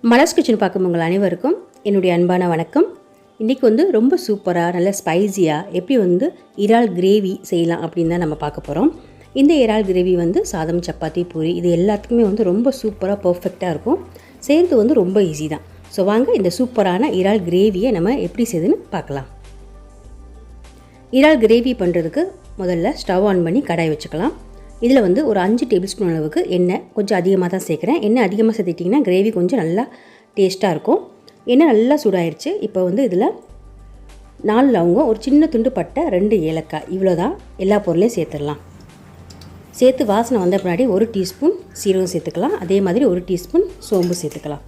Malar's kitchen பார்க்கும் உங்கள் அனைவருக்கும் என்னுடைய அன்பான வணக்கம். இன்றைக்கி ரொம்ப சூப்பராக நல்ல ஸ்பைஸியாக எப்படி இறால் கிரேவி செய்யலாம் அப்படின்னு தான் நம்ம பார்க்க போகிறோம். இந்த இறால் கிரேவி சாதம், சப்பாத்தி, பூரி இது எல்லாத்துக்குமே ரொம்ப சூப்பராக பர்ஃபெக்டாக இருக்கும். செய்கிறது ரொம்ப ஈஸி தான். ஸோ வாங்க இந்த சூப்பரான இறால் கிரேவியை நம்ம எப்படி செய்யுதுன்னு பார்க்கலாம். இறால் கிரேவி பண்ணுறதுக்கு முதல்ல ஸ்டவ் ஆன் பண்ணி கடாய் வச்சுக்கலாம். இதில் ஒரு 5 டேபிள் ஸ்பூன் அளவுக்கு எண்ணெய் கொஞ்சம் அதிகமாக தான் சேர்க்குறேன். எண்ணெய் அதிகமாக சேர்த்துட்டிங்கன்னா கிரேவி கொஞ்சம் நல்லா டேஸ்ட்டாக இருக்கும். எண்ணெய் நல்லா சூடாயிருச்சு. இப்போ இதில் 4 லவங்கம், ஒரு சின்ன துண்டு பட்டை, 2 ஏலக்காய், இவ்வளோ தான் எல்லா பொருளையும் சேர்த்துடலாம். சேர்த்து வாசனை வந்த பின்னாடி 1 டீஸ்பூன் சீரகம் சேர்த்துக்கலாம். அதே மாதிரி 1 டீஸ்பூன் சோம்பு சேர்த்துக்கலாம்.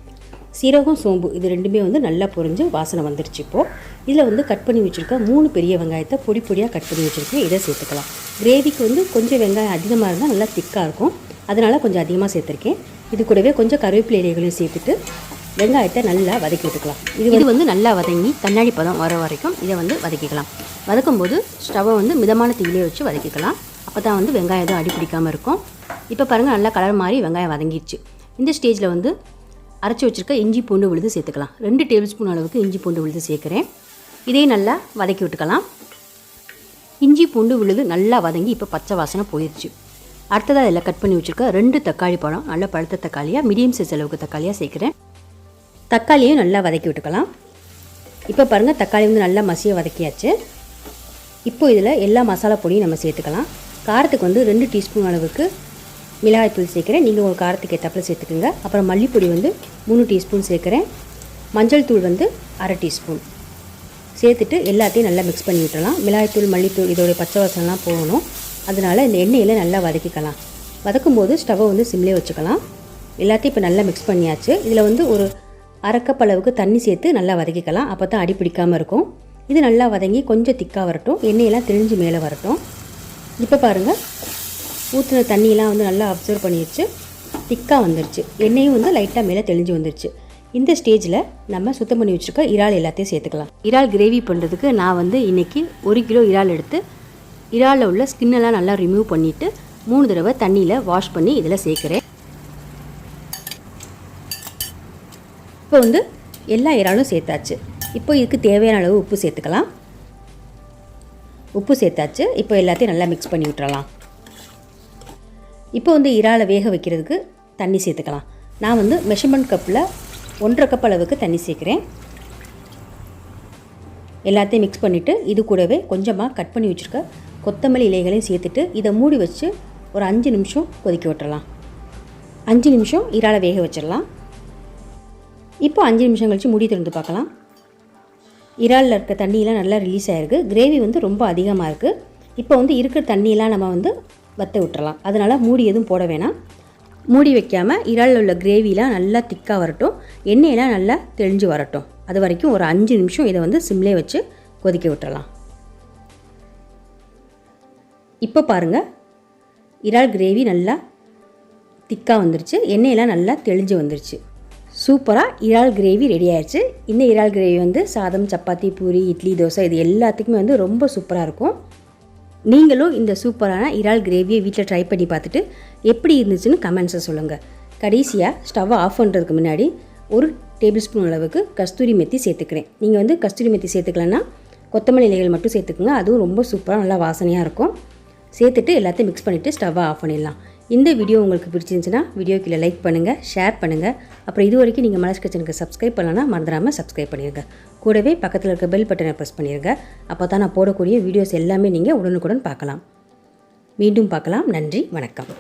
சீரகம், சோம்பு இது ரெண்டுமே நல்லா பொரிஞ்சு வாசனை வந்துருச்சு. இப்போது இதில் கட் பண்ணி வச்சுருக்க 3 பெரிய வெங்காயத்தை பொடி பொடியாக கட் பண்ணி வச்சுருக்கேன். இதை சேர்த்துக்கலாம். கிரேவிக்கு கொஞ்சம் வெங்காயம் அதிகமாக இருந்தால் நல்லா திக்காக இருக்கும், அதனால் கொஞ்சம் அதிகமாக சேர்த்துருக்கேன். இது கூடவே கொஞ்சம் கருவேப்பிலை இலைகளையும் சேர்த்துட்டு வெங்காயத்தை நல்லா வதக்கி விட்டுக்கலாம். இது நல்லா வதங்கி கண்ணாடி பதம் வர வரைக்கும் இதை வதக்கிக்கலாம். வதக்கும்போது ஸ்டவ்வை மிதமான தீயிலே வச்சு வதக்கிக்கலாம். அப்போ தான் வெங்காயம் எதுவும் அடி பிடிக்காமல் இருக்கும். இப்போ பாருங்கள், நல்லா கலர் மாதிரி வெங்காயம் வதங்கிடுச்சு. இந்த ஸ்டேஜில் அரைச்சி வச்சுருக்க இஞ்சி பூண்டு விழுது சேர்த்துக்கலாம். 2 டேபிள் ஸ்பூன் அளவுக்கு இஞ்சி பூண்டு விழுது சேர்க்குறேன். இதையும் நல்லா வதக்கி விட்டுக்கலாம். இஞ்சி பூண்டு விழுது நல்லா வதங்கி இப்போ பச்சை வாசனை போயிடுச்சு. அடுத்ததாக இதில் கட் பண்ணி வச்சுருக்க 2 தக்காளி பழம், நல்லா பழுத்த தக்காளியாக மீடியம் சைஸ் அளவுக்கு தக்காளியாக சேர்க்குறேன். தக்காளியும் நல்லா வதக்கி விட்டுக்கலாம். இப்போ பாருங்கள், தக்காளி நல்லா மசிய வதக்கியாச்சு. இப்போ இதில் எல்லா மசாலா பொடியும் நம்ம சேர்த்துக்கலாம். காரத்துக்கு 2 டீஸ்பூன் அளவுக்கு மிளகாய்த்தூள் சேர்க்குறேன். நீங்கள் உங்கள் காரத்துக்கு ஏற்றாப்புல சேர்த்துக்குங்க. அப்புறம் மல்லிப்பொடி 3 டீஸ்பூன் சேர்க்குறேன். மஞ்சள் தூள் 1/2 டீஸ்பூன் சேர்த்துட்டு எல்லாத்தையும் நல்லா மிக்ஸ் பண்ணி விட்டுறலாம். மிளகாய்த்தூள், மல்லித்தூள் இதோடைய பச்சை வாசனைலாம் போகணும். அதனால் இந்த எண்ணெயில் நல்லா வதக்கிக்கலாம். வதக்கும்போது ஸ்டவ்வை சிம்லேயே வச்சுக்கலாம். எல்லாத்தையும் இப்போ நல்லா மிக்ஸ் பண்ணியாச்சு. இதில் ஒரு 1/2 கப் அளவுக்கு தண்ணி சேர்த்து நல்லா வதக்கிக்கலாம். அப்போ தான் அடி பிடிக்காமல் இருக்கும். இது நல்லா வதங்கி கொஞ்சம் திக்காக வரட்டும், எண்ணெயெல்லாம் தெளிஞ்சு மேலே வரட்டும். இப்போ பாருங்கள், ஊற்றின தண்ணியெலாம் நல்லா அப்சர்வ் பண்ணிடுச்சு, திக்காக வந்துடுச்சு. எண்ணெயும் லைட்டாக மேலே தெளிஞ்சு வந்துடுச்சு. இந்த ஸ்டேஜில் நம்ம சுத்தம் பண்ணி வச்சுருக்க இறால் எல்லாத்தையும் சேர்த்துக்கலாம். இறால் கிரேவி பண்ணுறதுக்கு நான் இன்றைக்கி 1 கிலோ இறால் எடுத்து இறாலில் உள்ள ஸ்கின்னெல்லாம் நல்லா ரிமூவ் பண்ணிவிட்டு 3 தடவை தண்ணியில் வாஷ் பண்ணி இதில் சேர்க்குறேன். இப்போ எல்லா இறாலும் சேர்த்தாச்சு. இப்போ இதுக்கு தேவையான அளவு உப்பு சேர்த்துக்கலாம். உப்பு சேர்த்தாச்சு. இப்போ எல்லாத்தையும் நல்லா மிக்ஸ் பண்ணி விட்டுறலாம். இப்போ இறாலை வேக வைக்கிறதுக்கு தண்ணி சேர்த்துக்கலாம். நான் மெஷர்மெண்ட் கப்பில் 1/2 கப் அளவுக்கு தண்ணி சேர்க்குறேன். எல்லாத்தையும் மிக்ஸ் பண்ணிவிட்டு இது கூடவே கொஞ்சமாக கட் பண்ணி வச்சுருக்க கொத்தமல்லி இலைகளையும் சேர்த்துட்டு இதை மூடி வச்சு ஒரு 5 நிமிஷம் கொதிக்க விட்டுறலாம். 5 நிமிஷம் இறாலை வேக வச்சிடலாம். இப்போ 5 நிமிஷம் கழித்து மூடி திறந்து பார்க்கலாம். இறாலில் இருக்க தண்ணியெலாம் நல்லா ரிலீஸ் ஆகிருக்கு. கிரேவி ரொம்ப அதிகமாக இருக்குது. இப்போ இருக்கிற தண்ணியெலாம் நம்ம வற்ற விட்டுறலாம். அதனால் மூடி எதுவும் போட வேணாம். மூடி வைக்காமல் இறாலில் உள்ள கிரேவிலாம் நல்லா திக்காக வரட்டும், எண்ணெயெல்லாம் நல்லா தெளிஞ்சு வரட்டும். அது வரைக்கும் ஒரு 5 நிமிஷம் இதை சிம்லே வச்சு கொதிக்க விட்டுறலாம். இப்போ பாருங்கள், இறால் கிரேவி நல்லா திக்காக வந்துருச்சு, எண்ணெயெல்லாம் நல்லா தெளிஞ்சு வந்துருச்சு. சூப்பராக இறால் கிரேவி ரெடி ஆயிடுச்சு. இந்த இறால் கிரேவி சாதம், சப்பாத்தி, பூரி, இட்லி, தோசை இது எல்லாத்துக்குமே ரொம்ப சூப்பராக இருக்கும். நீங்களும் இந்த சூப்பரான இறால் கிரேவியை வீட்டில் ட்ரை பண்ணி பார்த்துட்டு எப்படி இருந்துச்சுன்னு கமெண்ட்ஸை சொல்லுங்கள். கடைசியாக ஸ்டவ்வை ஆஃப் பண்ணுறதுக்கு முன்னாடி 1 டேபிள் ஸ்பூன் அளவுக்கு கஸ்தூரி மெத்தி சேர்த்துக்கிறேன். நீங்கள் கஸ்தூரி மெத்தி சேர்த்துக்கலன்னா கொத்தமல்லி இலைகள் மட்டும் சேர்த்துக்குங்க. அதுவும் ரொம்ப சூப்பராக நல்லா வாசனையாக இருக்கும். சேர்த்துட்டு எல்லாத்தையும் மிக்ஸ் பண்ணிவிட்டு ஸ்டவ்வை ஆஃப் பண்ணிடலாம். இந்த வீடியோ உங்களுக்கு பிடிச்சிருந்துச்சுன்னா வீடியோ கீழே லைக் பண்ணுங்கள், ஷேர் பண்ணுங்கள். அப்புறம் இது வரைக்கும் நீங்கள் மலர்ஸ் கிச்சனுக்கு சப்ஸ்கிரைப் பண்ணலன்னா மறந்துடாமல் சப்ஸ்கிரைப் பண்ணிடுங்க. கூடவே பக்கத்தில் இருக்க பெல் பட்டனை ப்ரெஸ் பண்ணிடுங்க. அப்போ தான் நான் போடக்கூடிய வீடியோஸ் எல்லாமே நீங்கள் உடனுக்குடன் பார்க்கலாம். மீண்டும் பார்க்கலாம். நன்றி, வணக்கம்.